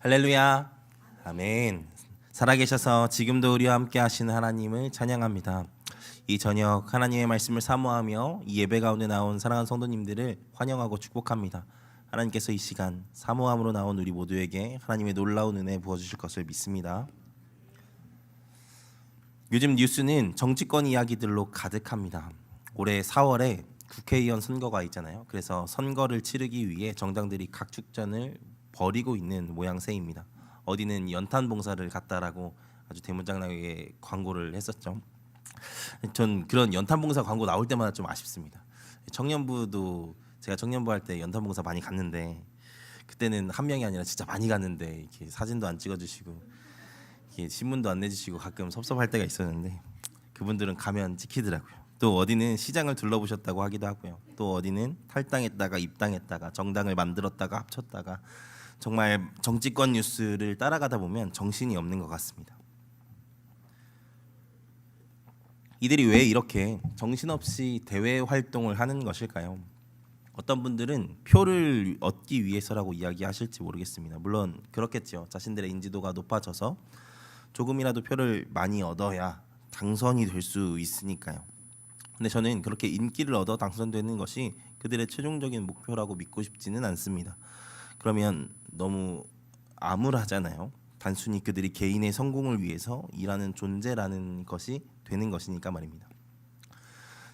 할렐루야. 아멘. 살아계셔서 지금도 우리와 함께 하시는 하나님을 찬양합니다. 이 저녁 하나님의 말씀을 사모하며 이 예배 가운데 나온 사랑하는 성도님들을 환영하고 축복합니다. 하나님께서 이 시간 사모함으로 나온 우리 모두에게 하나님의 놀라운 은혜 부어주실 것을 믿습니다. 요즘 뉴스는 정치권 이야기들로 가득합니다. 올해 4월에 국회의원 선거가 있잖아요. 그래서 선거를 치르기 위해 정당들이 각축전을 벌이고 있는 모양새입니다. 어디는 연탄 봉사를 갔다라고 아주 대문짝나게 광고를 했었죠. 전 그런 연탄 봉사 광고 나올 때마다 좀 아쉽습니다. 청년부도 제가 청년부 할 때 연탄 봉사 많이 갔는데 그때는 한 명이 아니라 진짜 많이 갔는데 이렇게 사진도 안 찍어주시고 이렇게 신문도 안 내주시고 가끔 섭섭할 때가 있었는데 그분들은 가면 찍히더라고요. 또 어디는 시장을 둘러보셨다고 하기도 하고요. 또 어디는 탈당했다가 입당했다가 정당을 만들었다가 합쳤다가 정말 정치권 뉴스를 따라가다 보면 정신이 없는 것 같습니다. 이들이 왜 이렇게 정신없이 대외 활동을 하는 것일까요? 어떤 분들은 표를 얻기 위해서라고 이야기하실지 모르겠습니다. 물론 그렇겠죠. 자신들의 인지도가 높아져서 조금이라도 표를 많이 얻어야 당선이 될 수 있으니까요. 근데 저는 그렇게 인기를 얻어 당선되는 것이 그들의 최종적인 목표라고 믿고 싶지는 않습니다. 그러면 너무 암울하잖아요. 단순히 그들이 개인의 성공을 위해서 일하는 존재라는 것이 되는 것이니까 말입니다.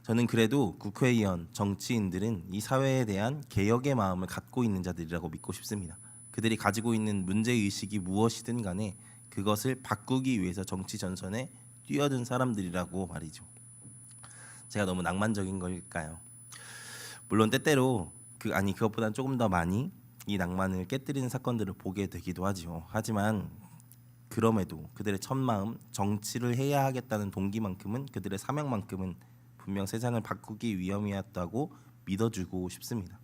저는 그래도 국회의원, 정치인들은 이 사회에 대한 개혁의 마음을 갖고 있는 자들이라고 믿고 싶습니다. 그들이 가지고 있는 문제의식이 무엇이든 간에 그것을 바꾸기 위해서 정치 전선에 뛰어든 사람들이라고 말이죠. 제가 너무 낭만적인 걸까요? 물론 때때로 그것보다는 조금 더 많이 이 낭만을 깨뜨리는 사건들을 보게 되기도 하죠. 하지만 그럼에도 그들의 첫 마음, 정치를 해야 하겠다는 동기만큼은 그들의 사명만큼은 분명 세상을 바꾸기 위함이었다고 믿어주고 싶습니다.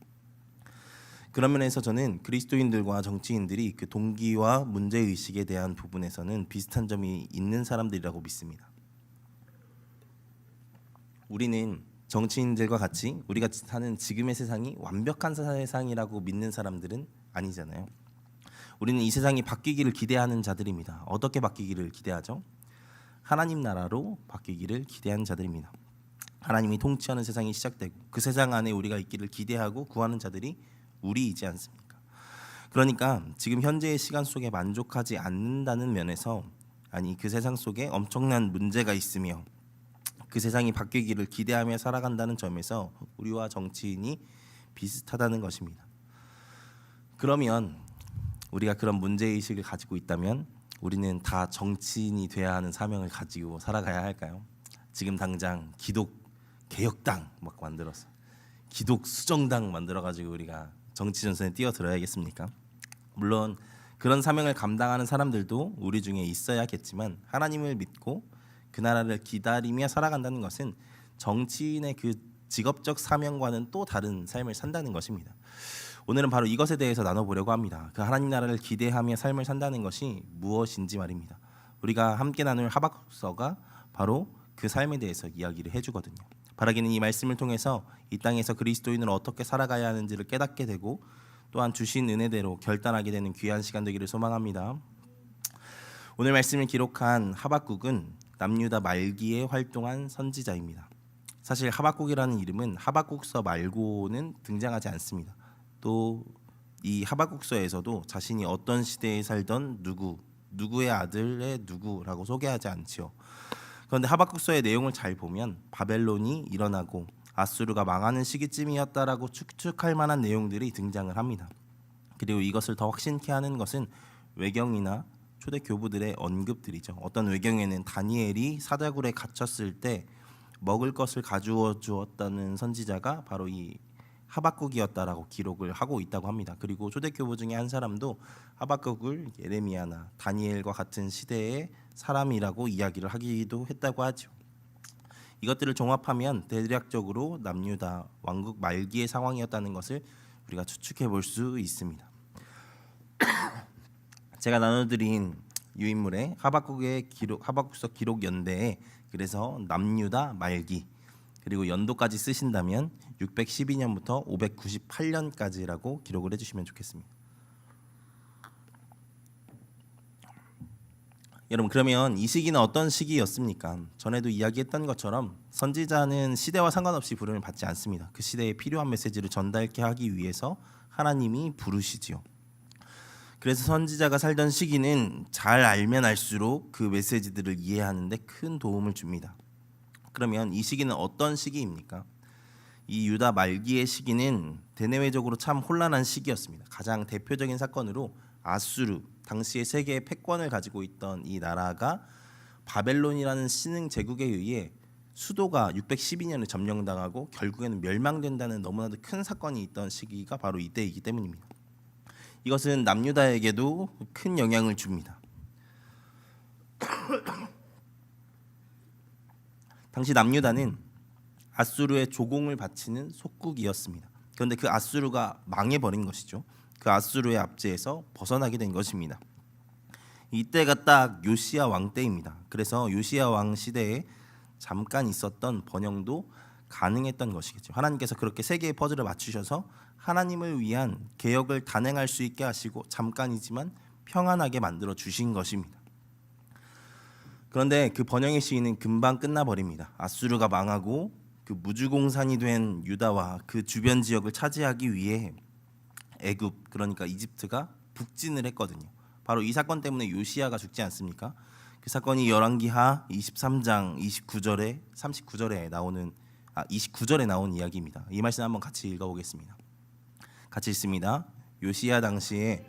그런 면에서 저는 그리스도인들과 정치인들이 그 동기와 문제의식에 대한 부분에서는 비슷한 점이 있는 사람들이라고 믿습니다. 우리는 정치인들과 같이 우리가 사는 지금의 세상이 완벽한 세상이라고 믿는 사람들은 아니잖아요. 우리는 이 세상이 바뀌기를 기대하는 자들입니다. 어떻게 바뀌기를 기대하죠? 하나님 나라로 바뀌기를 기대하는 자들입니다. 하나님이 통치하는 세상이 시작되고 그 세상 안에 우리가 있기를 기대하고 구하는 자들이 우리이지 않습니까? 그러니까 지금 현재의 시간 속에 만족하지 않는다는 면에서 그 세상 속에 엄청난 문제가 있으며 그 세상이 바뀌기를 기대하며 살아간다는 점에서 우리와 정치인이 비슷하다는 것입니다. 그러면 우리가 그런 문제의식을 가지고 있다면 우리는 다 정치인이 돼야 하는 사명을 가지고 살아가야 할까요? 지금 당장 기독 개혁당 막 만들어서 기독 수정당 만들어가지고 우리가 정치 전선에 뛰어들어야겠습니까? 물론 그런 사명을 감당하는 사람들도 우리 중에 있어야겠지만 하나님을 믿고 그 나라를 기다리며 살아간다는 것은 정치인의 그 직업적 사명과는 또 다른 삶을 산다는 것입니다. 오늘은 바로 이것에 대해서 나눠보려고 합니다. 그 하나님 나라를 기대하며 삶을 산다는 것이 무엇인지 말입니다. 우리가 함께 나눌 하박국서가 바로 그 삶에 대해서 이야기를 해주거든요. 바라기는 이 말씀을 통해서 이 땅에서 그리스도인으로 어떻게 살아가야 하는지를 깨닫게 되고 또한 주신 은혜대로 결단하게 되는 귀한 시간 되기를 소망합니다. 오늘 말씀을 기록한 하박국은 남유다 말기에 활동한 선지자입니다. 사실 하박국이라는 이름은 하박국서 말고는 등장하지 않습니다. 또 이 하박국서에서도 자신이 어떤 시대에 살던 누구의 아들의 누구라고 소개하지 않지요. 그런데 하박국서의 내용을 잘 보면 바벨론이 일어나고 아수르가 망하는 시기쯤이었다라고 추측할 만한 내용들이 등장을 합니다. 그리고 이것을 더 확신케 하는 것은 외경이나 초대 교부들의 언급들이죠. 어떤 외경에는 다니엘이 사자굴에 갇혔을 때 먹을 것을 가주어 주었다는 선지자가 바로 이 하박국이었다라고 기록을 하고 있다고 합니다. 그리고 초대 교부 중에 한 사람도 하박국을 예레미야나 다니엘과 같은 시대의 사람이라고 이야기를 하기도 했다고 하죠. 이것들을 종합하면 대략적으로 남유다 왕국 말기의 상황이었다는 것을 우리가 추측해 볼 수 있습니다. 제가 나눠드린 유인물의 하박국서 기록 연대에 그래서 남유다 말기 그리고 연도까지 쓰신다면 612년부터 598년까지라고 기록을 해주시면 좋겠습니다. 여러분, 그러면 이 시기는 어떤 시기였습니까? 전에도 이야기했던 것처럼 선지자는 시대와 상관없이 부름을 받지 않습니다. 그 시대에 필요한 메시지를 전달케 하기 위해서 하나님이 부르시지요. 그래서 선지자가 살던 시기는 잘 알면 알수록 그 메시지들을 이해하는 데 큰 도움을 줍니다. 그러면 이 시기는 어떤 시기입니까? 이 유다 말기의 시기는 대내외적으로 참 혼란한 시기였습니다. 가장 대표적인 사건으로 아수르, 당시의 세계의 패권을 가지고 있던 이 나라가 바벨론이라는 신흥 제국에 의해 수도가 612년에 점령당하고 결국에는 멸망된다는 너무나도 큰 사건이 있던 시기가 바로 이때이기 때문입니다. 이것은 남유다에게도 큰 영향을 줍니다. 당시 남유다는 아수르의 조공을 바치는 속국이었습니다. 그런데 그 아수르가 망해버린 것이죠. 그 아수르의 압제에서 벗어나게 된 것입니다. 이때가 딱 요시야 왕 때입니다. 그래서 요시야 왕 시대에 잠깐 있었던 번영도 가능했던 것이겠죠. 하나님께서 그렇게 세계의 퍼즐을 맞추셔서 하나님을 위한 개혁을 단행할 수 있게 하시고 잠깐이지만 평안하게 만들어 주신 것입니다. 그런데 그 번영의 시기는 금방 끝나버립니다. 아수르가 망하고 그 무주공산이 된 유다와 그 주변 지역을 차지하기 위해 애굽, 그러니까 이집트가 북진을 했거든요. 바로 이 사건 때문에 요시야가 죽지 않습니까? 그 사건이 열왕기하 23장 39절에 나온 이야기입니다. 이 말씀 한번 같이 읽어보겠습니다. 같이 읽습니다. 요시야 당시에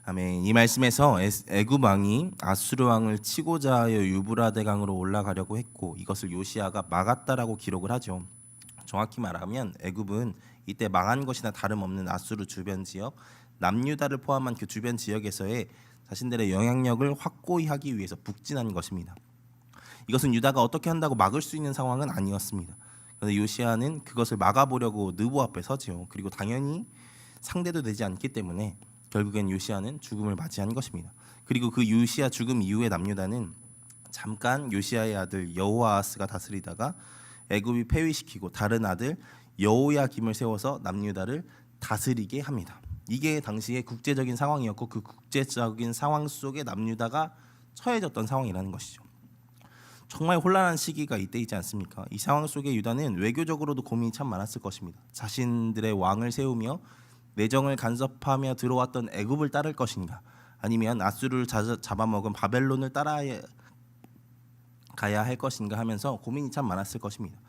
아멘. 이 말씀에서 애굽 왕이 아수르 왕을 치고자 하여 유브라데 강으로 올라가려고 했고 이것을 요시야가 막았다라고 기록을 하죠. 정확히 말하면 애굽은 이때 망한 것이나 다름없는 아수르 주변 지역, 남유다를 포함한 그 주변 지역에서의 자신들의 영향력을 확고히 하기 위해서 북진한 것입니다. 이것은 유다가 어떻게 한다고 막을 수 있는 상황은 아니었습니다. 그런데 요시야는 그것을 막아보려고 느보 앞에 서지요. 그리고 당연히 상대도 되지 않기 때문에 결국엔 요시야는 죽음을 맞이한 것입니다. 그리고 그 요시야 죽음 이후에 남유다는 잠깐 요시야의 아들 여호아하스가 다스리다가 애굽이 폐위시키고 다른 아들 여호야김을 세워서 남유다를 다스리게 합니다. 이게 당시의 국제적인 상황이었고 그 국제적인 상황 속에 남유다가 처해졌던 상황이라는 것이죠. 정말 혼란한 시기가 이때이지 않습니까? 이 상황 속에 유다는 외교적으로도 고민이 참 많았을 것입니다. 자신들의 왕을 세우며 내정을 간섭하며 들어왔던 애굽을 따를 것인가, 아니면 아수르를 잡아먹은 바벨론을 따라가야 할 것인가 하면서 고민이 참 많았을 것입니다.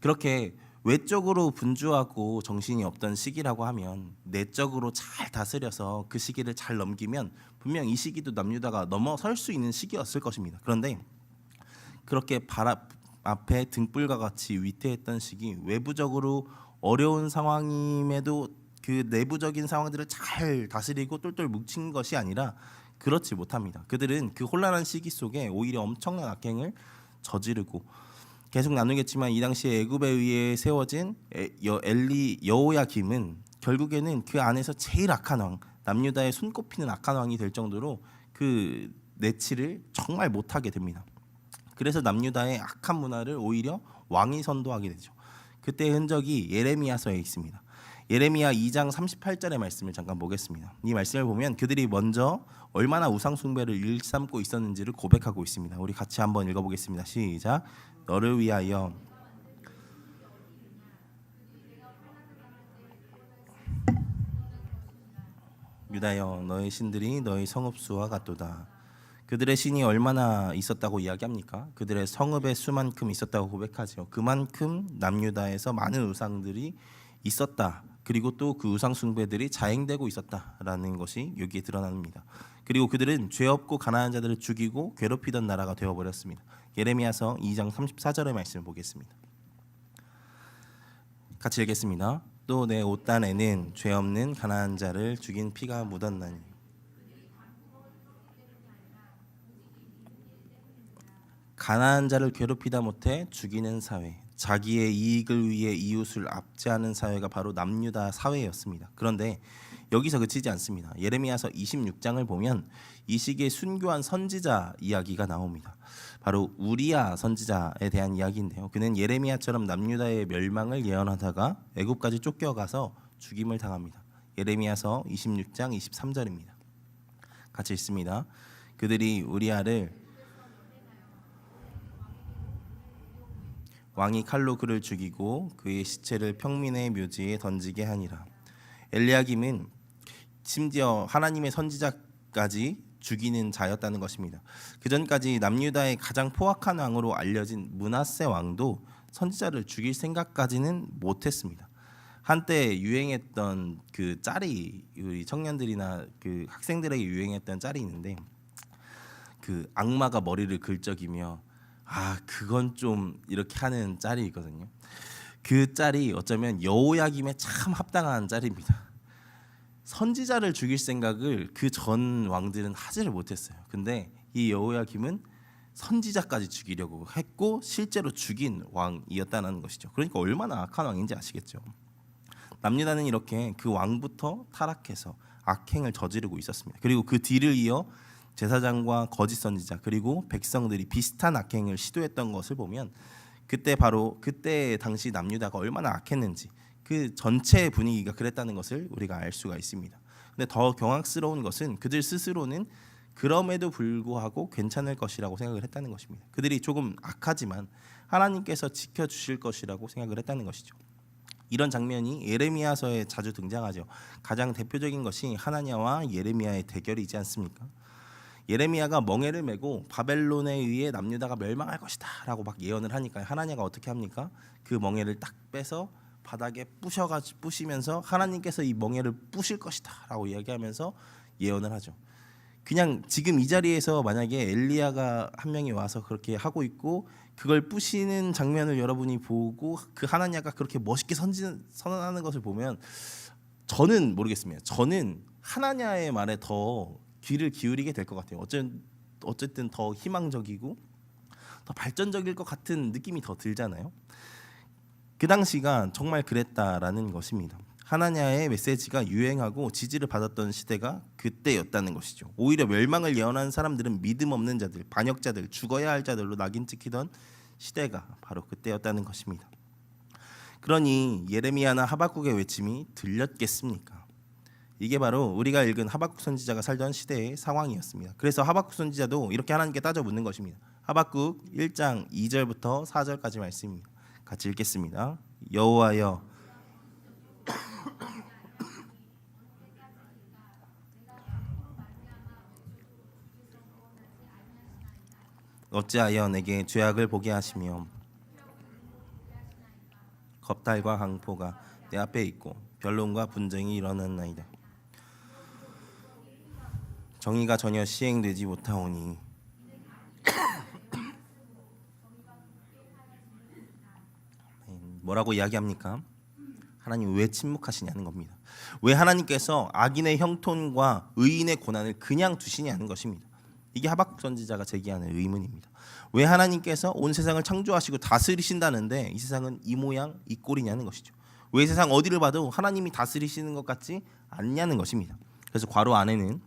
그렇게 외적으로 분주하고 정신이 없던 시기라고 하면 내적으로 잘 다스려서 그 시기를 잘 넘기면 분명 이 시기도 남유다가 넘어설 수 있는 시기였을 것입니다. 그런데 그렇게 앞에 등불과 같이 위태했던 시기, 외부적으로 어려운 상황임에도 그 내부적인 상황들을 잘 다스리고 똘똘 뭉친 것이 아니라 그렇지 못합니다. 그들은 그 혼란한 시기 속에 오히려 엄청난 악행을 저지르고, 계속 나누겠지만 이 당시에 애굽에 의해 세워진 여호야김은 결국에는 그 안에서 제일 악한 왕, 남유다의 손꼽히는 악한 왕이 될 정도로 그 내치를 정말 못하게 됩니다. 그래서 남유다의 악한 문화를 오히려 왕이 선도하게 되죠. 그때의 흔적이 예레미야서에 있습니다. 예레미야 2장 38절의 말씀을 잠깐 보겠습니다. 이 말씀을 보면 그들이 먼저 얼마나 우상 숭배를 일삼고 있었는지를 고백하고 있습니다. 우리 같이 한번 읽어보겠습니다. 시작. 너를 위하여 유다여, 너의 신들이 너의 성읍수와 같도다. 그들의 신이 얼마나 있었다고 이야기합니까? 그들의 성읍의 수만큼 있었다고 고백하죠. 그만큼 남유다에서 많은 우상들이 있었다. 그리고 또 그 우상 숭배들이 자행되고 있었다라는 것이 여기에 드러납니다. 그리고 그들은 죄 없고 가난한 자들을 죽이고 괴롭히던 나라가 되어버렸습니다. 예레미야서 2장 34절의 말씀을 보겠습니다. 같이 읽겠습니다. 또 내 옷단에는 죄 없는 가난한 자를 죽인 피가 묻었나니. 가난한 자를 괴롭히다 못해 죽이는 사회, 자기의 이익을 위해 이웃을 압제하는 사회가 바로 남유다 사회였습니다. 그런데 여기서 그치지 않습니다. 예레미야서 26장을 보면 이 시기에 순교한 선지자 이야기가 나옵니다. 바로 우리야 선지자에 대한 이야기인데요. 그는 예레미야처럼 남유다의 멸망을 예언하다가 애굽까지 쫓겨가서 죽임을 당합니다. 예레미야서 26장 23절입니다. 같이 읽습니다. 그들이 우리야를 왕이 칼로 그를 죽이고 그의 시체를 평민의 묘지에 던지게 하니라. 엘리야김은 심지어 하나님의 선지자까지 죽이는 자였다는 것입니다. 그 전까지 남유다의 가장 포악한 왕으로 알려진 므낫세 왕도 선지자를 죽일 생각까지는 못했습니다. 한때 유행했던 그 짤이 우리 청년들이나 그 학생들에게 유행했던 짤이 있는데 그 악마가 머리를 긁적이며 그건 좀 이렇게 하는 짤이 있거든요. 그 짤이 어쩌면 여호야김에 참 합당한 짤입니다. 선지자를 죽일 생각을 그 전 왕들은 하지를 못했어요. 근데 이 여호야김은 선지자까지 죽이려고 했고 실제로 죽인 왕이었다는 것이죠. 그러니까 얼마나 악한 왕인지 아시겠죠. 남유다는 이렇게 그 왕부터 타락해서 악행을 저지르고 있었습니다. 그리고 그 뒤를 이어 제사장과 거짓 선지자 그리고 백성들이 비슷한 악행을 시도했던 것을 보면 그때 당시 남유다가 얼마나 악했는지 그 전체 분위기가 그랬다는 것을 우리가 알 수가 있습니다. 근데 더 경악스러운 것은 그들 스스로는 그럼에도 불구하고 괜찮을 것이라고 생각을 했다는 것입니다. 그들이 조금 악하지만 하나님께서 지켜주실 것이라고 생각을 했다는 것이죠. 이런 장면이 예레미야서에 자주 등장하죠. 가장 대표적인 것이 하나냐와 예레미야의 대결이지 않습니까? 예레미야가 멍에를 메고 바벨론에 의해 남유다가 멸망할 것이다 라고 막 예언을 하니까 하나냐가 어떻게 합니까? 그 멍에를 딱 빼서 바닥에 부시면서 하나님께서 이 멍에를 부실 것이다 라고 이야기하면서 예언을 하죠. 그냥 지금 이 자리에서 만약에 엘리야가 한 명이 와서 그렇게 하고 있고 그걸 부시는 장면을 여러분이 보고 그 하나냐가 그렇게 멋있게 선언하는 것을 보면 저는 모르겠습니다. 저는 하나냐의 말에 더 귀를 기울이게 될 것 같아요. 어쨌든 더 희망적이고 더 발전적일 것 같은 느낌이 더 들잖아요. 그 당시가 정말 그랬다라는 것입니다. 하나냐의 메시지가 유행하고 지지를 받았던 시대가 그때였다는 것이죠. 오히려 멸망을 예언하는 사람들은 믿음 없는 자들, 반역자들, 죽어야 할 자들로 낙인 찍히던 시대가 바로 그때였다는 것입니다. 그러니 예레미야나 하박국의 외침이 들렸겠습니까? 이게 바로 우리가 읽은 하박국 선지자가 살던 시대의 상황이었습니다. 그래서 하박국 선지자도 이렇게 하나님께 따져 묻는 것입니다. 하박국 1장 2절부터 4절까지 말씀입니다. 같이 읽겠습니다. 여호와여 어찌하여 내게 죄악을 보게 하시며 겁탈과 강포가 내 앞에 있고 변론과 분쟁이 일어났나이다. 정의가 전혀 시행되지 못하오니 뭐라고 이야기합니까? 하나님 왜 침묵하시냐는 겁니다. 왜 하나님께서 악인의 형통과 의인의 고난을 그냥 두시냐는 것입니다. 이게 하박국 선지자가 제기하는 의문입니다. 왜 하나님께서 온 세상을 창조하시고 다스리신다는데 이 세상은 이 모양 이 꼴이냐는 것이죠. 왜 세상 어디를 봐도 하나님이 다스리시는 것 같지 않냐는 것입니다. 그래서 괄호 안에는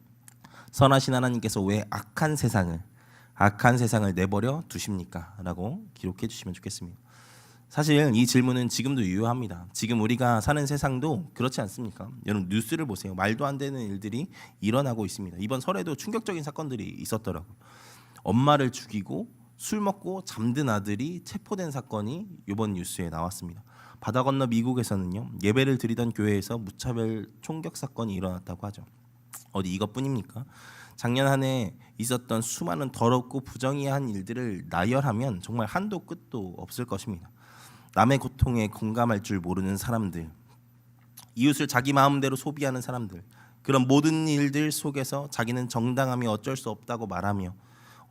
선하신 하나님께서 왜 악한 세상을 내버려 두십니까? 라고 기록해 주시면 좋겠습니다. 사실 이 질문은 지금도 유효합니다. 지금 우리가 사는 세상도 그렇지 않습니까? 여러분 뉴스를 보세요. 말도 안 되는 일들이 일어나고 있습니다. 이번 설에도 충격적인 사건들이 있었더라고요. 엄마를 죽이고 술 먹고 잠든 아들이 체포된 사건이 이번 뉴스에 나왔습니다. 바다 건너 미국에서는요. 예배를 드리던 교회에서 무차별 총격 사건이 일어났다고 하죠. 어디 이것뿐입니까? 작년 한 해 있었던 수많은 더럽고 부정의한 일들을 나열하면 정말 한도 끝도 없을 것입니다. 남의 고통에 공감할 줄 모르는 사람들, 이웃을 자기 마음대로 소비하는 사람들, 그런 모든 일들 속에서 자기는 정당함이 어쩔 수 없다고 말하며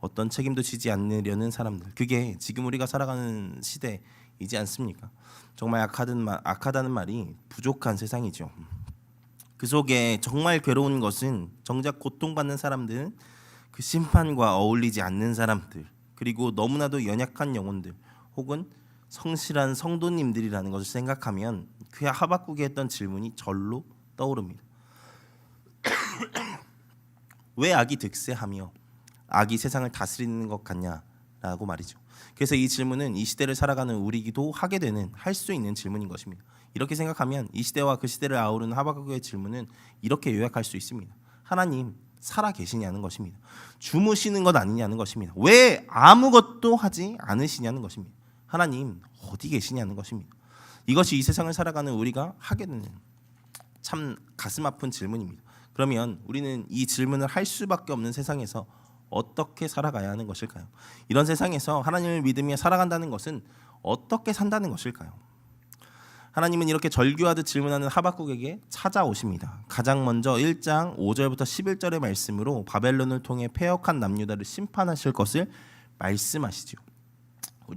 어떤 책임도 지지 않으려는 사람들, 그게 지금 우리가 살아가는 시대이지 않습니까? 정말 악하다는 말이 부족한 세상이죠. 그 속에 정말 괴로운 것은 정작 고통받는 사람들은 그 심판과 어울리지 않는 사람들, 그리고 너무나도 연약한 영혼들, 혹은 성실한 성도님들이라는 것을 생각하면 그 하박국이 했던 질문이 절로 떠오릅니다. 왜 악이 득세하며 악이 세상을 다스리는 것 같냐라고 말이죠. 그래서 이 질문은 이 시대를 살아가는 우리기도 하게 되는 할 수 있는 질문인 것입니다. 이렇게 생각하면 이 시대와 그 시대를 아우르는 하박국의 질문은 이렇게 요약할 수 있습니다. 하나님 살아 계시냐는 것입니다. 주무시는 것 아니냐는 것입니다. 왜 아무것도 하지 않으시냐는 것입니다. 하나님 어디 계시냐는 것입니다. 이것이 이 세상을 살아가는 우리가 하게 되는 참 가슴 아픈 질문입니다. 그러면 우리는 이 질문을 할 수밖에 없는 세상에서 어떻게 살아가야 하는 것일까요? 이런 세상에서 하나님을 믿으며 살아간다는 것은 어떻게 산다는 것일까요? 하나님은 이렇게 절규하듯 질문하는 하박국에게 찾아오십니다. 가장 먼저 1장 5절부터 11절의 말씀으로 바벨론을 통해 패역한 남유다를 심판하실 것을 말씀하시죠.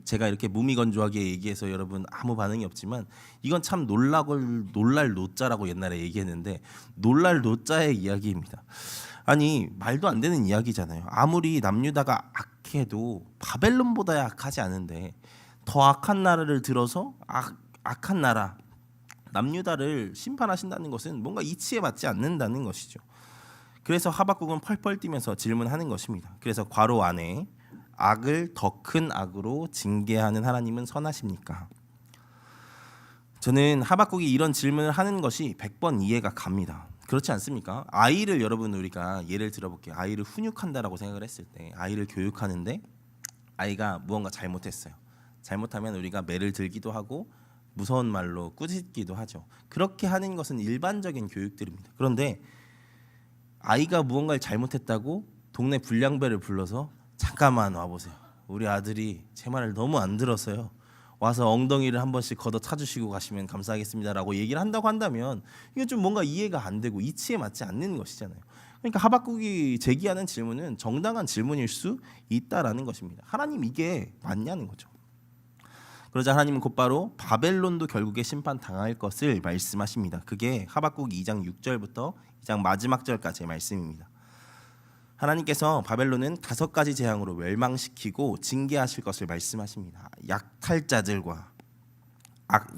제가 이렇게 무미건조하게 얘기해서 여러분 아무 반응이 없지만 이건 참 놀랄 노자라고 옛날에 얘기했는데 놀랄 노자의 이야기입니다. 아니 말도 안 되는 이야기잖아요. 아무리 남유다가 악해도 바벨론보다 약하지 않은데 더 악한 나라를 들어서 악한 나라 남유다를 심판하신다는 것은 뭔가 이치에 맞지 않는다는 것이죠. 그래서 하박국은 펄펄 뛰면서 질문하는 것입니다. 그래서 괄호 안에 악을 더 큰 악으로 징계하는 하나님은 선하십니까? 저는 하박국이 이런 질문을 하는 것이 100번 이해가 갑니다. 그렇지 않습니까? 아이를 여러분 우리가 예를 들어볼게요. 아이를 훈육한다라고 생각을 했을 때 아이를 교육하는데 아이가 무언가 잘못했어요. 잘못하면 우리가 매를 들기도 하고 무서운 말로 꾸짖기도 하죠. 그렇게 하는 것은 일반적인 교육들입니다. 그런데 아이가 무언가를 잘못했다고 동네 불량배를 불러서 잠깐만 와보세요. 우리 아들이 제 말을 너무 안 들어서요. 와서 엉덩이를 한 번씩 걷어 차주시고 가시면 감사하겠습니다라고 얘기를 한다고 한다면 이게 좀 뭔가 이해가 안 되고 이치에 맞지 않는 것이잖아요. 그러니까 하박국이 제기하는 질문은 정당한 질문일 수 있다라는 것입니다. 하나님 이게 맞냐는 거죠. 그러자 하나님은 곧바로 바벨론도 결국에 심판당할 것을 말씀하십니다. 그게 하박국 2장 6절부터 2장 마지막 절까지의 말씀입니다. 하나님께서 바벨론은 5가지 재앙으로 멸망시키고 징계하실 것을 말씀하십니다. 약탈자들과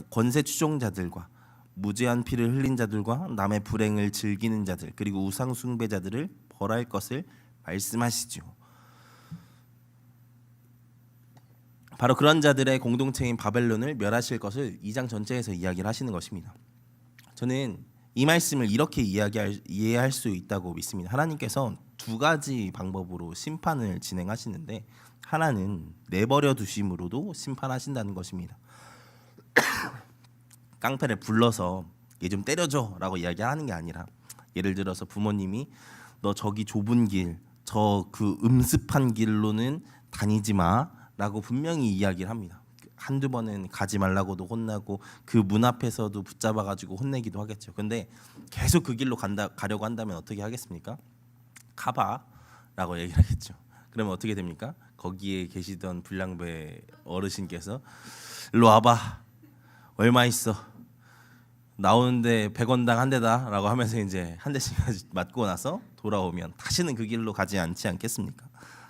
권세 추종자들과 무죄한 피를 흘린 자들과 남의 불행을 즐기는 자들 그리고 우상 숭배자들을 벌할 것을 말씀하시죠. 바로 그런 자들의 공동체인 바벨론을 멸하실 것을 2장 전체에서 이야기를 하시는 것입니다. 저는 이 말씀을 이렇게 이해할 수 있다고 믿습니다. 하나님께서 2가지 방법으로 심판을 진행하시는데 하나는 내버려 두심으로도 심판하신다는 것입니다. 깡패를 불러서 얘 좀 때려줘 라고 이야기하는 게 아니라 예를 들어서 부모님이 너 저기 좁은 길 저 그 음습한 길로는 다니지 마 라고 분명히 이야기를 합니다. 한두 번은 가지 말라고도 혼나고 그 문 앞에서도 붙잡아가지고 혼내기도 하겠죠. 근데 계속 그 길로 가려고 한다면 어떻게 하겠습니까? 가봐 라고 얘기를 하겠죠. 그러면 어떻게 됩니까? 거기에 계시던 불량배 어르신께서 일로 와봐 얼마 있어 나오는데 100원당 한 대다 라고 하면서 이제 한 대씩 맞고 나서 돌아오면 다시는 그 길로 가지 않지 않겠습니까?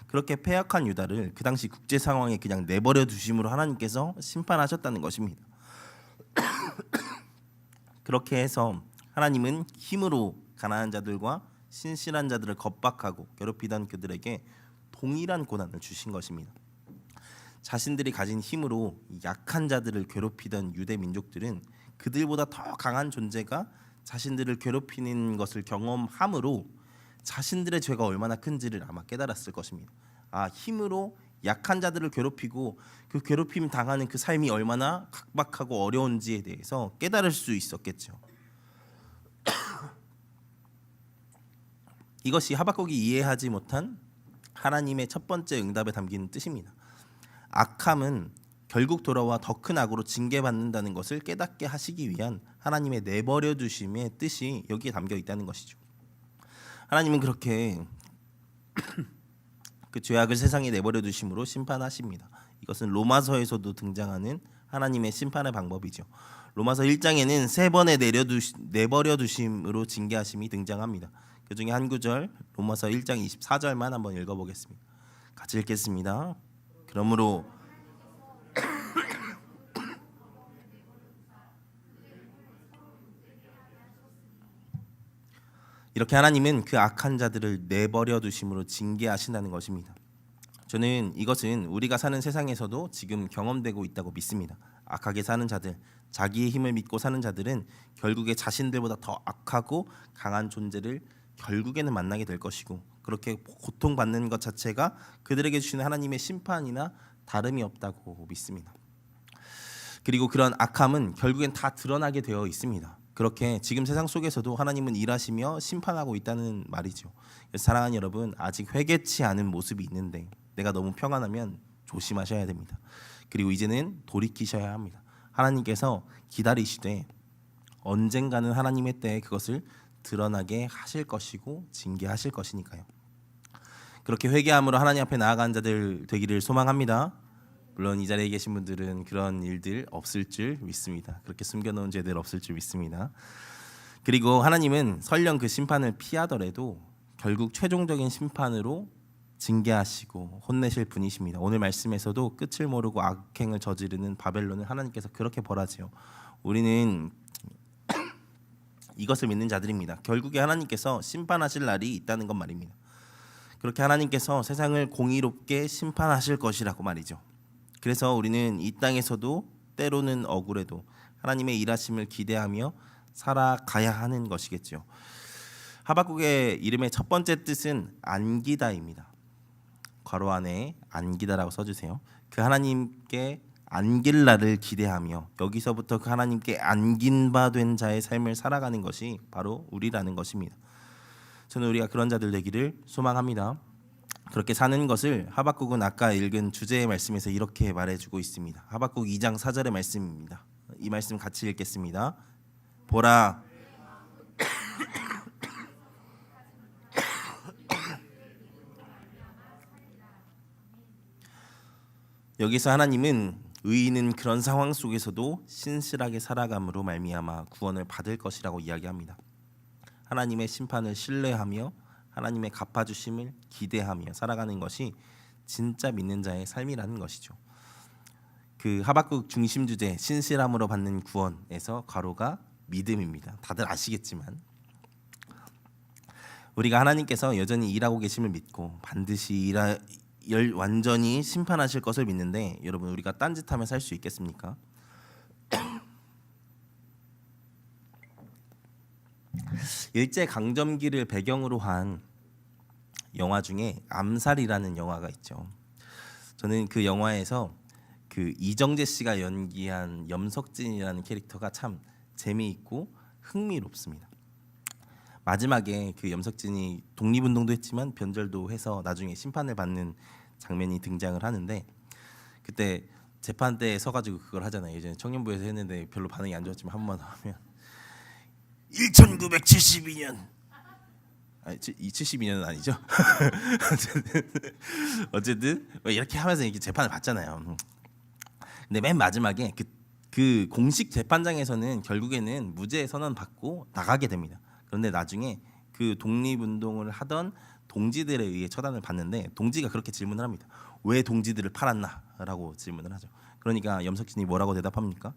그렇게 패역한 유다를 그 당시 국제 상황에 그냥 내버려 두심으로 하나님께서 심판하셨다는 것입니다. 그렇게 해서 하나님은 힘으로 가난한 자들과 신실한 자들을 겁박하고 괴롭히던 그들에게 동일한 고난을 주신 것입니다. 자신들이 가진 힘으로 약한 자들을 괴롭히던 유대 민족들은 그들보다 더 강한 존재가 자신들을 괴롭히는 것을 경험함으로 자신들의 죄가 얼마나 큰지를 아마 깨달았을 것입니다. 힘으로 약한 자들을 괴롭히고 그 괴롭힘 당하는 그 삶이 얼마나 각박하고 어려운지에 대해서 깨달을 수 있었겠죠. 이것이 하박국이 이해하지 못한 하나님의 첫 번째 응답에 담긴 뜻입니다. 악함은 결국 돌아와 더 큰 악으로 징계받는다는 것을 깨닫게 하시기 위한 하나님의 내버려 두심의 뜻이 여기에 담겨 있다는 것이죠. 하나님은 그렇게 그 죄악을 세상에 내버려 두심으로 심판하십니다. 이것은 로마서에서도 등장하는 하나님의 심판의 방법이죠. 로마서 1장에는 3번의 내버려 두심으로 징계하심이 등장합니다. 그 중에 한 구절 로마서 1장 24절만 한번 읽어보겠습니다. 같이 읽겠습니다. 그러므로 이렇게 하나님은 그 악한 자들을 내버려 두심으로 징계하신다는 것입니다. 저는 이것은 우리가 사는 세상에서도 지금 경험되고 있다고 믿습니다. 악하게 사는 자들, 자기의 힘을 믿고 사는 자들은 결국에 자신들보다 더 악하고 강한 존재를 결국에는 만나게 될 것이고, 그렇게 고통받는 것 자체가 그들에게 주시는 하나님의 심판이나 다름이 없다고 믿습니다. 그리고 그런 악함은 결국엔 다 드러나게 되어 있습니다. 그렇게 지금 세상 속에서도 하나님은 일하시며 심판하고 있다는 말이죠. 사랑하는 여러분, 아직 회개치 않은 모습이 있는데 내가 너무 평안하면 조심하셔야 됩니다. 그리고 이제는 돌이키셔야 합니다. 하나님께서 기다리시되 언젠가는 하나님의 때에 그것을 드러나게 하실 것이고 징계하실 것이니까요. 그렇게 회개함으로 하나님 앞에 나아간 자들 되기를 소망합니다. 물론 이 자리에 계신 분들은 그런 일들 없을 줄 믿습니다. 그렇게 숨겨놓은 죄들 없을 줄 믿습니다. 그리고 하나님은 설령 그 심판을 피하더라도 결국 최종적인 심판으로 징계하시고 혼내실 분이십니다. 오늘 말씀에서도 끝을 모르고 악행을 저지르는 바벨론을 하나님께서 그렇게 벌하지요. 우리는 이것을 믿는 자들입니다. 결국에 하나님께서 심판하실 날이 있다는 것 말입니다. 그렇게 하나님께서 세상을 공의롭게 심판하실 것이라고 말이죠. 그래서 우리는 이 땅에서도 때로는 억울해도 하나님의 일하심을 기대하며 살아가야 하는 것이겠죠. 하박국의 이름의 첫 번째 뜻은 안기다입니다. 괄호 안에 안기다라고 써주세요. 그 하나님께 안길 날을 기대하며 여기서부터 그 하나님께 안긴 바 된 자의 삶을 살아가는 것이 바로 우리라는 것입니다. 저는 우리가 그런 자들 되기를 소망합니다. 그렇게 사는 것을 하박국은 아까 읽은 주제의 말씀에서 이렇게 말해주고 있습니다. 하박국 2장 4절의 말씀입니다. 이 말씀 같이 읽겠습니다. 보라, 여기서 하나님은 의인은 그런 상황 속에서도 신실하게 살아감으로 말미암아 구원을 받을 것이라고 이야기합니다. 하나님의 심판을 신뢰하며 하나님의 갚아주심을 기대하며 살아가는 것이 진짜 믿는 자의 삶이라는 것이죠. 그 하박국 중심 주제 신실함으로 받는 구원에서 괄호가 믿음입니다. 다들 아시겠지만 우리가 하나님께서 여전히 일하고 계심을 믿고 반드시 완전히 심판하실 것을 믿는데, 여러분 우리가 딴짓하며 살 수 있겠습니까? 일제 강점기를 배경으로 한 영화 중에 암살이라는 영화가 있죠. 저는 그 영화에서 그 이정재 씨가 연기한 염석진이라는 캐릭터가 참 재미있고 흥미롭습니다. 마지막에 그 염석진이 독립운동도 했지만 변절도 해서 나중에 심판을 받는 장면이 등장을 하는데, 그때 재판대에 서가지고 그걸 하잖아요. 예전에 청년부에서 했는데 별로 반응이 안 좋았지만 한 번 하면 1972년 72년은 아니죠. 어쨌든 이렇게 하면서 이렇게 재판을 받잖아요. 근데 맨 마지막에 그 공식 재판장에서는 결국에는 무죄 선언 받고 나가게 됩니다. 그런데 나중에 그 독립운동을 하던 동지들에 의해 처단을 받는데, 동지가 그렇게 질문을 합니다. 왜 동지들을 팔았나? 라고 질문을 하죠. 그러니까 염석진이 뭐라고 대답합니까?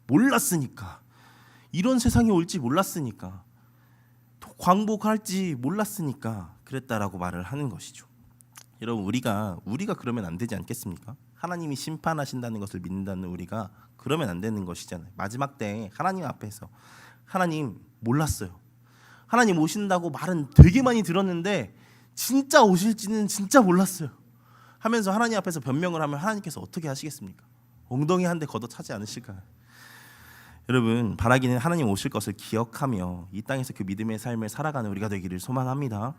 몰랐으니까. 이런 세상이 올지 몰랐으니까. 광복할지 몰랐으니까 그랬다라고 말을 하는 것이죠. 여러분 우리가 그러면 안 되지 않겠습니까? 하나님이 심판하신다는 것을 믿는다는 우리가 그러면 안 되는 것이잖아요. 마지막 때 하나님 앞에서 하나님 몰랐어요. 하나님 오신다고 말은 되게 많이 들었는데 진짜 오실지는 진짜 몰랐어요 하면서 하나님 앞에서 변명을 하면 하나님께서 어떻게 하시겠습니까? 엉덩이 한 대 걷어차지 않으실까요? 여러분 바라기는 하나님 오실 것을 기억하며 이 땅에서 그 믿음의 삶을 살아가는 우리가 되기를 소망합니다.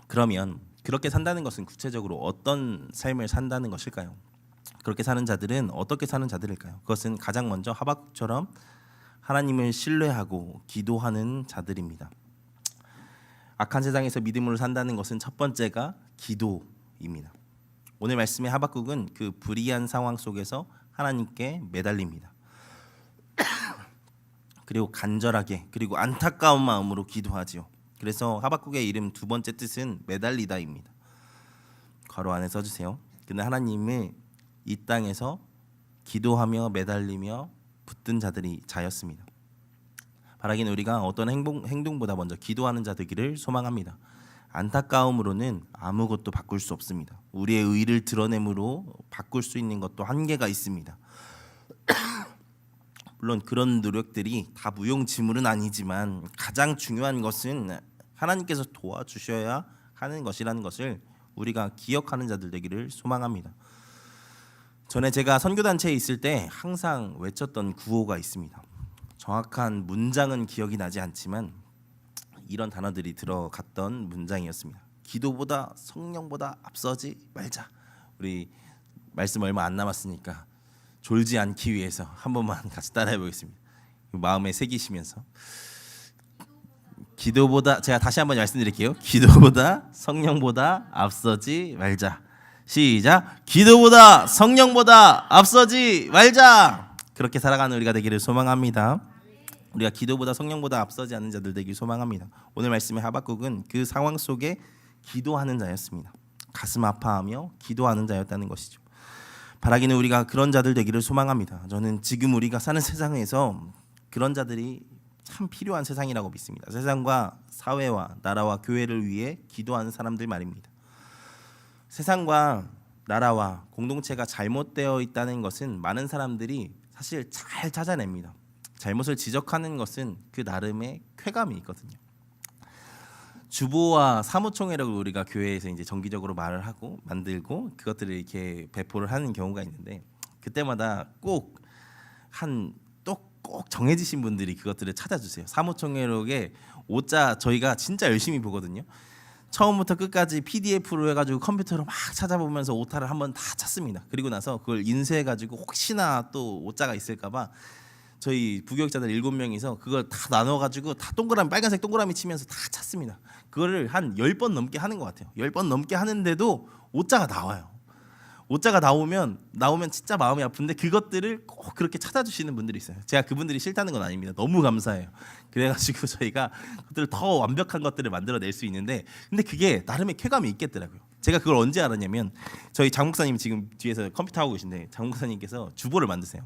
그러면 그렇게 산다는 것은 구체적으로 어떤 삶을 산다는 것일까요? 그렇게 사는 자들은 어떻게 사는 자들일까요? 그것은 가장 먼저 하박국처럼 하나님을 신뢰하고 기도하는 자들입니다. 악한 세상에서 믿음으로 산다는 것은 첫 번째가 기도입니다. 오늘 말씀의 하박국은 그 불의한 상황 속에서 하나님께 매달립니다. 그리고 간절하게 그리고 안타까운 마음으로 기도하지요. 그래서 하박국의 이름 두 번째 뜻은 매달리다입니다. 괄호 안에 써주세요. 그는 하나님을 이 땅에서 기도하며 매달리며 붙든 자들이 자였습니다. 바라기는 우리가 어떤 행동보다 먼저 기도하는 자 되기를 소망합니다. 안타까움으로는 아무것도 바꿀 수 없습니다. 우리의 의를 드러내므로 바꿀 수 있는 것도 한계가 있습니다. 물론 그런 노력들이 다 무용지물은 아니지만 가장 중요한 것은 하나님께서 도와주셔야 하는 것이라는 것을 우리가 기억하는 자들 되기를 소망합니다. 전에 제가 선교단체에 있을 때 항상 외쳤던 구호가 있습니다. 정확한 문장은 기억이 나지 않지만 이런 단어들이 들어갔던 문장이었습니다. 기도보다 성령보다 앞서지 말자. 우리 말씀 얼마 안 남았으니까 졸지 않기 위해서 한 번만 같이 따라해 보겠습니다. 마음에 새기시면서 기도보다, 제가 다시 한번 말씀드릴게요. 기도보다 성령보다 앞서지 말자. 시작. 기도보다 성령보다 앞서지 말자. 그렇게 살아가는 우리가 되기를 소망합니다. 우리가 기도보다 성령보다 앞서지 않는 자들 되길 소망합니다. 오늘 말씀의 하박국은 그 상황 속에 기도하는 자였습니다. 가슴 아파하며 기도하는 자였다는 것이죠. 바라기는 우리가 그런 자들 되기를 소망합니다. 저는 지금 우리가 사는 세상에서 그런 자들이 참 필요한 세상이라고 믿습니다. 세상과 사회와 나라와 교회를 위해 기도하는 사람들 말입니다. 세상과 나라와 공동체가 잘못되어 있다는 것은 많은 사람들이 사실 잘 찾아냅니다. 잘못을 지적하는 것은 그 나름의 쾌감이 있거든요. 주보와 사무총회라고 우리가 교회에서 이제 정기적으로 말을 하고 만들고 그것들을 이렇게 배포를 하는 경우가 있는데 그때마다 꼭 정해지신 분들이 그것들을 찾아주세요. 사무총회록에 5자 저희가 진짜 열심히 보거든요. 처음부터 끝까지 PDF로 해가지고 컴퓨터로 막 찾아보면서 오타를 한번 다 찾습니다. 그리고 나서 그걸 인쇄해가지고 혹시나 또 오자가 있을까봐 저희 부교육자들 7명이서 그걸 다 나눠가지고 다 동그라미 빨간색 동그라미 치면서 다 찾습니다. 그거를 한 10번 넘게 하는 것 같아요. 10번 넘게 하는데도 오자가 나와요. 오자가 나오면 진짜 마음이 아픈데 그것들을 꼭 그렇게 찾아주시는 분들이 있어요. 제가 그분들이 싫다는 건 아닙니다. 너무 감사해요. 그래가지고 저희가 그것들을 더 완벽한 것들을 만들어낼 수 있는데 근데 그게 나름의 쾌감이 있겠더라고요. 제가 그걸 언제 알았냐면 저희 장 목사님 지금 뒤에서 컴퓨터 하고 계신데 장 목사님께서 주보를 만드세요.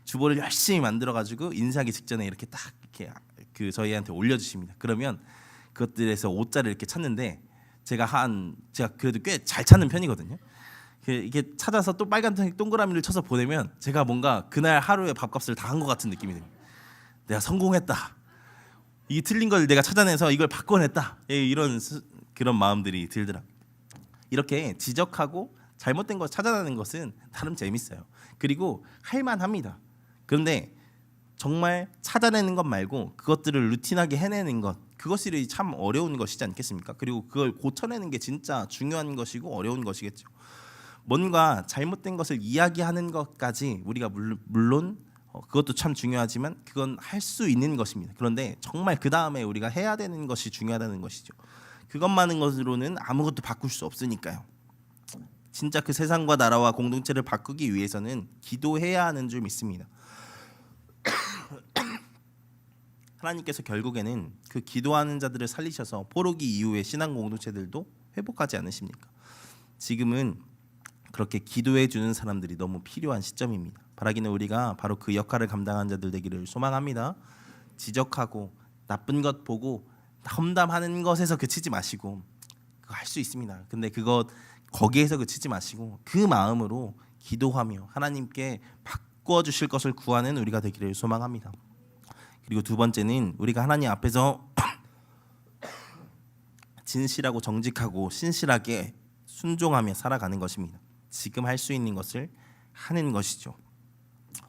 주보를 열심히 만들어가지고 인쇄하기 직전에 이렇게 딱 이렇게 그 저희한테 올려주십니다. 그러면 그것들에서 오자를 이렇게 찾는데 제가 그래도 꽤 잘 찾는 편이거든요. 이게 찾아서 또 빨간색 동그라미를 쳐서 보내면 제가 뭔가 그날 하루의 밥값을 다 한 것 같은 느낌이 듭니다. 내가 성공했다. 이 틀린 걸 내가 찾아내서 이걸 바꿔냈다. 이런 그런 마음들이 들더라고요. 이렇게 지적하고 잘못된 걸 찾아내는 것은 나름 재밌어요. 그리고 할만합니다. 그런데 정말 찾아내는 것 말고 그것들을 루틴하게 해내는 것 그것이 참 어려운 것이지 않겠습니까? 그리고 그걸 고쳐내는 게 진짜 중요한 것이고 어려운 것이겠죠. 뭔가 잘못된 것을 이야기하는 것까지 우리가 물론 그것도 참 중요하지만 그건 할 수 있는 것입니다. 그런데 정말 그 다음에 우리가 해야 되는 것이 중요하다는 것이죠. 그것만으로는 아무것도 바꿀 수 없으니까요. 진짜 그 세상과 나라와 공동체를 바꾸기 위해서는 기도해야 하는 줄 믿습니다. 하나님께서 결국에는 그 기도하는 자들을 살리셔서 포로기 이후의 신앙 공동체들도 회복하지 않으십니까? 지금은 그렇게 기도해 주는 사람들이 너무 필요한 시점입니다. 바라기는 우리가 바로 그 역할을 감당한 자들 되기를 소망합니다. 지적하고 나쁜 것 보고 험담하는 것에서 그치지 마시고 그거 할 수 있습니다. 근데 거기에서 그치지 마시고 그 마음으로 기도하며 하나님께 바꿔주실 것을 구하는 우리가 되기를 소망합니다. 그리고 두 번째는 우리가 하나님 앞에서 진실하고 정직하고 신실하게 순종하며 살아가는 것입니다. 지금 할 수 있는 것을 하는 것이죠.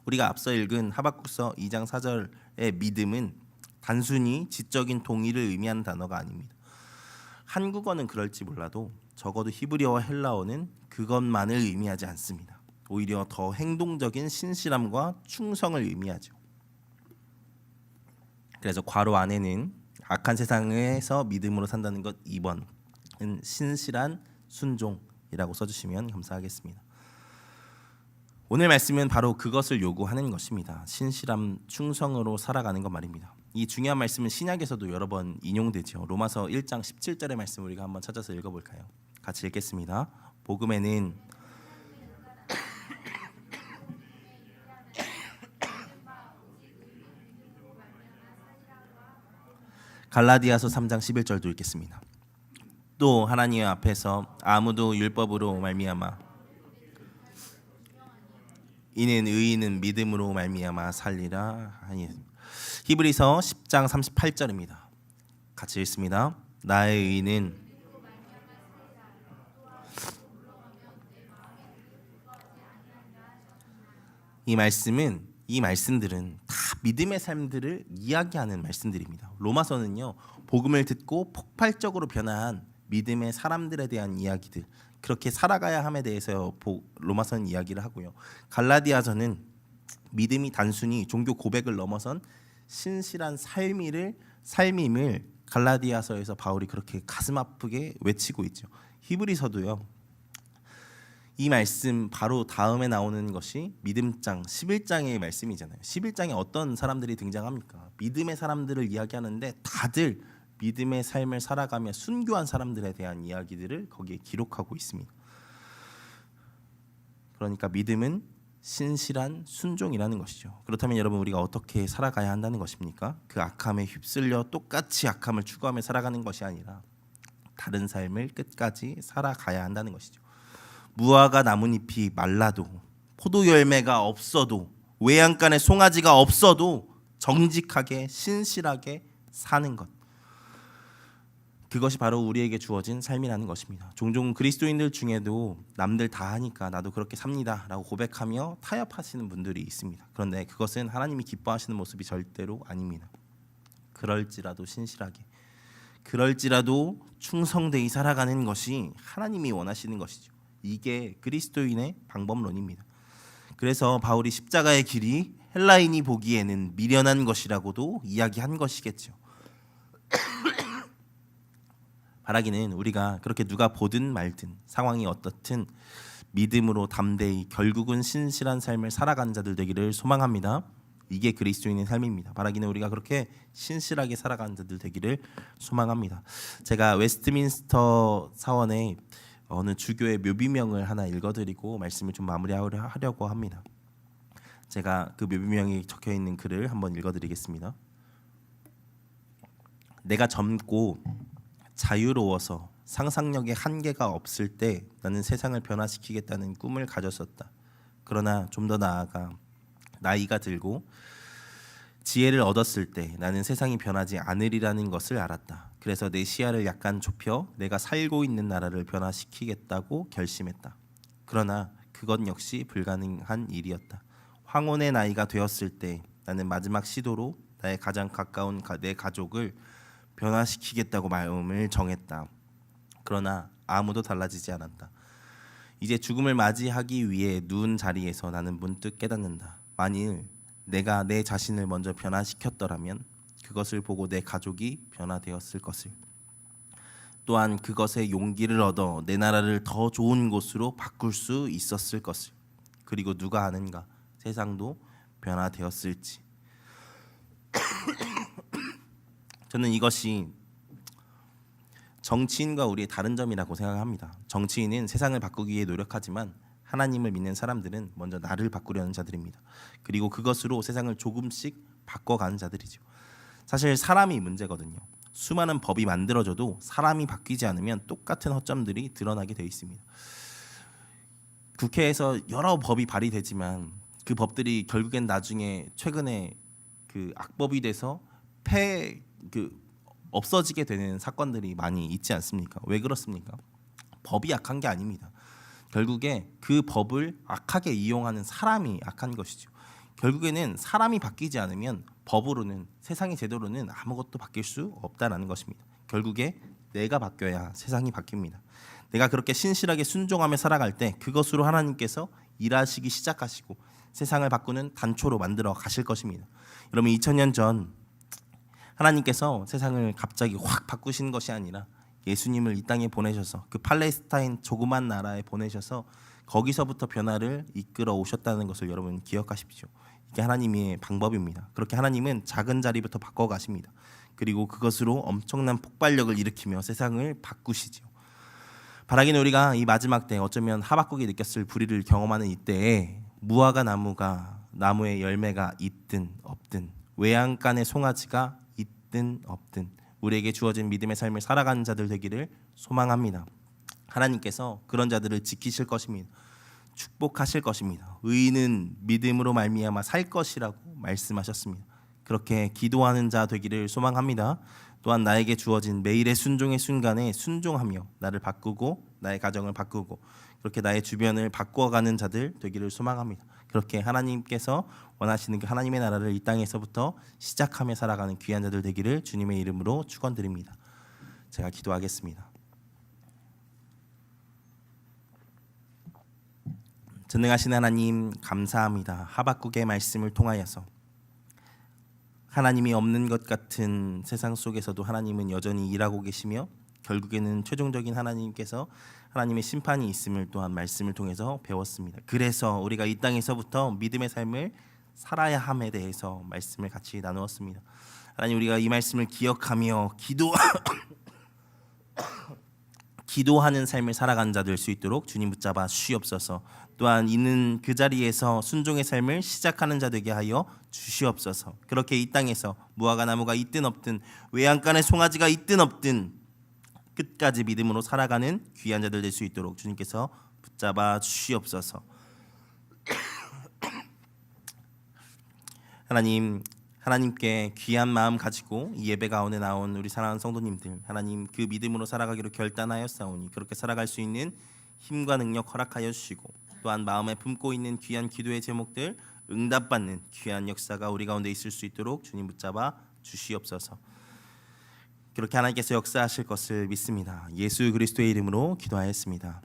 우리가 앞서 읽은 하박국서 2장 4절의 믿음은 단순히 지적인 동의를 의미하는 단어가 아닙니다. 한국어는 그럴지 몰라도 적어도 히브리어와 헬라어는 그것만을 의미하지 않습니다. 오히려 더 행동적인 신실함과 충성을 의미하죠. 그래서 괄호 안에는 악한 세상에서 믿음으로 산다는 것 2번은 신실한 순종이라고 써주시면 감사하겠습니다. 오늘 말씀은 바로 그것을 요구하는 것입니다. 신실함, 충성으로 살아가는 것 말입니다. 이 중요한 말씀은 신약에서도 여러 번 인용되죠. 로마서 1장 17절의 말씀 우리가 한번 찾아서 읽어볼까요? 같이 읽겠습니다. 복음에는 갈라디아서 3장 11절도 읽겠습니다. 또 하나님 앞에서 아무도 율법으로 말미암아 이는 의인은 믿음으로 말미암아 살리라 하니. 히브리서 10장 38절입니다. 같이 읽습니다. 나의 의인은 이 말씀들은 다 믿음의 삶들을 이야기하는 말씀들입니다. 로마서는요, 복음을 듣고 폭발적으로 변화한 믿음의 사람들에 대한 이야기들, 그렇게 살아가야 함에 대해서 로마서는 이야기를 하고요. 갈라디아서는 믿음이 단순히 종교 고백을 넘어선 신실한 삶임을 갈라디아서에서 바울이 그렇게 가슴 아프게 외치고 있죠. 히브리서도요. 이 말씀 바로 다음에 나오는 것이 믿음장 11장의 말씀이잖아요. 11장에 어떤 사람들이 등장합니까? 믿음의 사람들을 이야기하는데 다들 믿음의 삶을 살아가며 순교한 사람들에 대한 이야기들을 거기에 기록하고 있습니다. 그러니까 믿음은 신실한 순종이라는 것이죠. 그렇다면 여러분, 우리가 어떻게 살아가야 한다는 것입니까? 그 악함에 휩쓸려 똑같이 악함을 추구하며 살아가는 것이 아니라 다른 삶을 끝까지 살아가야 한다는 것이죠. 무화과 나뭇잎이 말라도, 포도 열매가 없어도, 외양간에 송아지가 없어도 정직하게 신실하게 사는 것, 그것이 바로 우리에게 주어진 삶이라는 것입니다. 종종 그리스도인들 중에도 남들 다 하니까 나도 그렇게 삽니다 라고 고백하며 타협하시는 분들이 있습니다. 그런데 그것은 하나님이 기뻐하시는 모습이 절대로 아닙니다. 그럴지라도 신실하게, 그럴지라도 충성되이 살아가는 것이 하나님이 원하시는 것이죠. 이게 그리스도인의 방법론입니다. 그래서 바울이 십자가의 길이 헬라인이 보기에는 미련한 것이라고도 이야기한 것이겠죠. 바라기는 우리가 그렇게 누가 보든 말든 상황이 어떻든 믿음으로 담대히 결국은 신실한 삶을 살아가는 자들 되기를 소망합니다. 이게 그리스도인의 삶입니다. 바라기는 우리가 그렇게 신실하게 살아가는 자들 되기를 소망합니다. 제가 웨스트민스터 사원의 어느 주교의 묘비명을 하나 읽어드리고 말씀을 좀 마무리하려고 합니다. 제가 그 묘비명이 적혀있는 글을 한번 읽어드리겠습니다. 내가 젊고 자유로워서 상상력에 한계가 없을 때 나는 세상을 변화시키겠다는 꿈을 가졌었다. 그러나 좀 더 나아가 나이가 들고 지혜를 얻었을 때 나는 세상이 변하지 않으리라는 것을 알았다. 그래서 내 시야를 약간 좁혀 내가 살고 있는 나라를 변화시키겠다고 결심했다. 그러나 그건 역시 불가능한 일이었다. 황혼의 나이가 되었을 때 나는 마지막 시도로 나의 가장 가까운 내 가족을 변화시키겠다고 마음을 정했다. 그러나 아무도 달라지지 않았다. 이제 죽음을 맞이하기 위해 누운 자리에서 나는 문득 깨닫는다. 만일 내가 내 자신을 먼저 변화시켰더라면 그것을 보고 내 가족이 변화되었을 것을, 또한 그것에 용기를 얻어 내 나라를 더 좋은 곳으로 바꿀 수 있었을 것을, 그리고 누가 아는가 세상도 변화되었을지. 저는 이것이 정치인과 우리의 다른 점이라고 생각합니다. 정치인은 세상을 바꾸기 위해 노력하지만 하나님을 믿는 사람들은 먼저 나를 바꾸려는 자들입니다. 그리고 그것으로 세상을 조금씩 바꿔가는 자들이죠. 사실 사람이 문제거든요. 수많은 법이 만들어져도 사람이 바뀌지 않으면 똑같은 허점들이 드러나게 되어 있습니다. 국회에서 여러 법이 발의되지만 그 법들이 결국엔 나중에 최근에 그 악법이 돼서 없어지게 되는 사건들이 많이 있지 않습니까? 왜 그렇습니까? 법이 악한 게 아닙니다. 결국에 그 법을 악하게 이용하는 사람이 악한 것이죠. 결국에는 사람이 바뀌지 않으면 법으로는, 세상의 제도로는 아무것도 바뀔 수 없다라는 것입니다. 결국에 내가 바뀌어야 세상이 바뀝니다. 내가 그렇게 신실하게 순종하며 살아갈 때 그것으로 하나님께서 일하시기 시작하시고 세상을 바꾸는 단초로 만들어 가실 것입니다. 여러분, 2000년 전 하나님께서 세상을 갑자기 확 바꾸신 것이 아니라 예수님을 이 땅에 보내셔서 그 팔레스타인 조그만 나라에 보내셔서 거기서부터 변화를 이끌어 오셨다는 것을 여러분 기억하십시오. 이게 하나님의 방법입니다. 그렇게 하나님은 작은 자리부터 바꿔 가십니다. 그리고 그것으로 엄청난 폭발력을 일으키며 세상을 바꾸시죠. 바라기는 우리가 이 마지막 때 어쩌면 하박국이 느꼈을 불의를 경험하는 이때에 무화과 나무의 열매가 있든 없든 외양간의 송아지가 있든 없든 우리에게 주어진 믿음의 삶을 살아가는 자들 되기를 소망합니다. 하나님께서 그런 자들을 지키실 것입니다. 축복하실 것입니다. 의인은 믿음으로 말미암아 살 것이라고 말씀하셨습니다. 그렇게 기도하는 자 되기를 소망합니다. 또한 나에게 주어진 매일의 순종의 순간에 순종하며 나를 바꾸고 나의 가정을 바꾸고 그렇게 나의 주변을 바꾸어가는 자들 되기를 소망합니다. 그렇게 하나님께서 원하시는 그 하나님의 나라를 이 땅에서부터 시작하며 살아가는 귀한 자들 되기를 주님의 이름으로 축원드립니다. 제가 기도하겠습니다. 전능하신 하나님 감사합니다. 하박국의 말씀을 통하여서 하나님이 없는 것 같은 세상 속에서도 하나님은 여전히 일하고 계시며 결국에는 최종적인 하나님께서 하나님의 심판이 있음을 또한 말씀을 통해서 배웠습니다. 그래서 우리가 이 땅에서부터 믿음의 삶을 살아야 함에 대해서 말씀을 같이 나누었습니다. 하나님, 우리가 이 말씀을 기억하며 기도하는 삶을 살아가는 자 될 수 있도록 주님 붙잡아 주시옵소서. 또한 있는 그 자리에서 순종의 삶을 시작하는 자 되게 하여 주시옵소서. 그렇게 이 땅에서 무화과 나무가 있든 없든 외양간에 송아지가 있든 없든 끝까지 믿음으로 살아가는 귀한 자들 될 수 있도록 주님께서 붙잡아 주시옵소서. 하나님께 귀한 마음 가지고 이 예배 가운데 나온 우리 사랑하는 성도님들, 하나님 그 믿음으로 살아가기로 결단하였사오니 그렇게 살아갈 수 있는 힘과 능력 허락하여 주시고 또한 마음에 품고 있는 귀한 기도의 제목들 응답받는 귀한 역사가 우리 가운데 있을 수 있도록 주님 붙잡아 주시옵소서. 그렇게 하나님께서 역사하실 것을 믿습니다. 예수 그리스도의 이름으로 기도하였습니다.